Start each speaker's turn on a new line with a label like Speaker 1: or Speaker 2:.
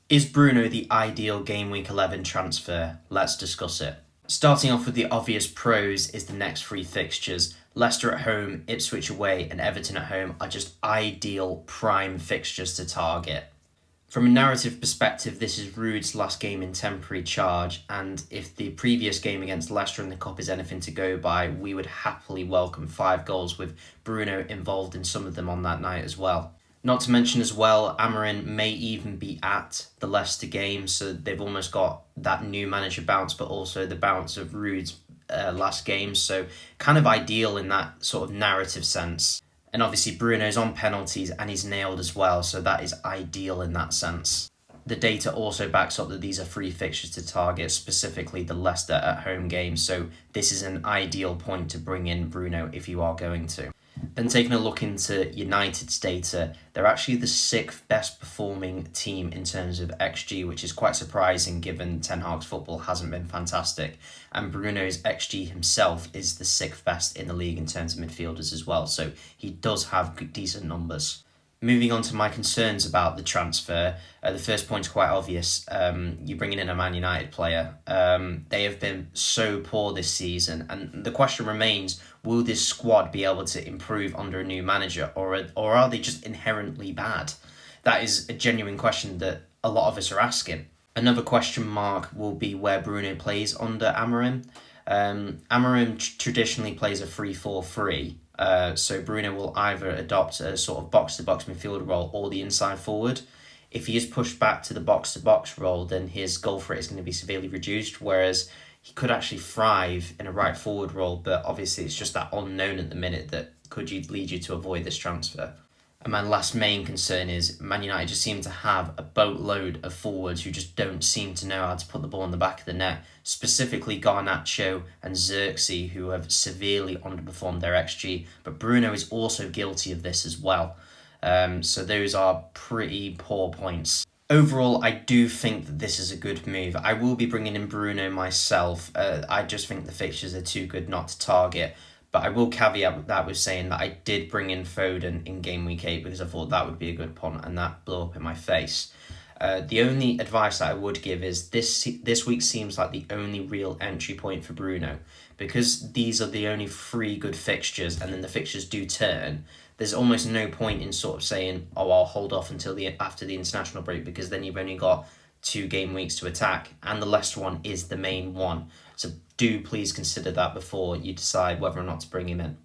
Speaker 1: Is Bruno the ideal Game Week 11 transfer? Let's discuss it. Starting off with the obvious pros is the next three fixtures. Leicester at home, Ipswich away, and Everton at home are just ideal prime fixtures to target. From a narrative perspective, this is Ruud's last game in temporary charge, and if the previous game against Leicester in the Cup is anything to go by, we would happily welcome 5 goals with Bruno involved in some of them on that night as well. Not to mention as well, Amorim may even be at the Leicester game, so they've almost got that new manager bounce, but also the bounce of Ruud's last game, so kind of ideal in that sort of narrative sense. And obviously Bruno's on penalties and he's nailed as well, so that is ideal in that sense. The data also backs up that these are free fixtures to target, specifically the Leicester at home game, so this is an ideal point to bring in Bruno if you are going to. Then taking a look into United's data, they're actually the 6th best performing team in terms of XG, which is quite surprising given Ten Hag's football hasn't been fantastic. And Bruno's XG himself is the 6th best in the league in terms of midfielders as well, so he does have decent numbers. Moving on to my concerns about the transfer, the first point is quite obvious. You're bringing in a Man United player. They have been so poor this season, and the question remains, will this squad be able to improve under a new manager, or are they just inherently bad? That is a genuine question that a lot of us are asking. Another question mark will be where Bruno plays under Amorim. Amorim traditionally plays a 3-4-3. So Bruno will either adopt a sort of box-to-box midfielder role or the inside forward. If he is pushed back to the box-to-box role, then his goal threat is going to be severely reduced, whereas he could actually thrive in a right forward role, but obviously it's just that unknown at the minute that could lead you to avoid this transfer. And my last main concern is Man United just seem to have a boatload of forwards who just don't seem to know how to put the ball in the back of the net, specifically Garnacho and Xerxes, who have severely underperformed their XG, but Bruno is also guilty of this as well. So those are pretty poor points. Overall, I do think that this is a good move. I will be bringing in Bruno myself. I just think the fixtures are too good not to target. But I will caveat that with saying that I did bring in Foden in game week 8 because I thought that would be a good punt, and that blew up in my face. The only advice that I would give is this week seems like the only real entry point for Bruno, because these are the only 3 good fixtures, and then the fixtures do turn. There's almost no point in sort of saying, "Oh, I'll hold off until after the international break," because then you've only got 2 game weeks to attack, and the Leicester one is the main one. So do please consider that before you decide whether or not to bring him in.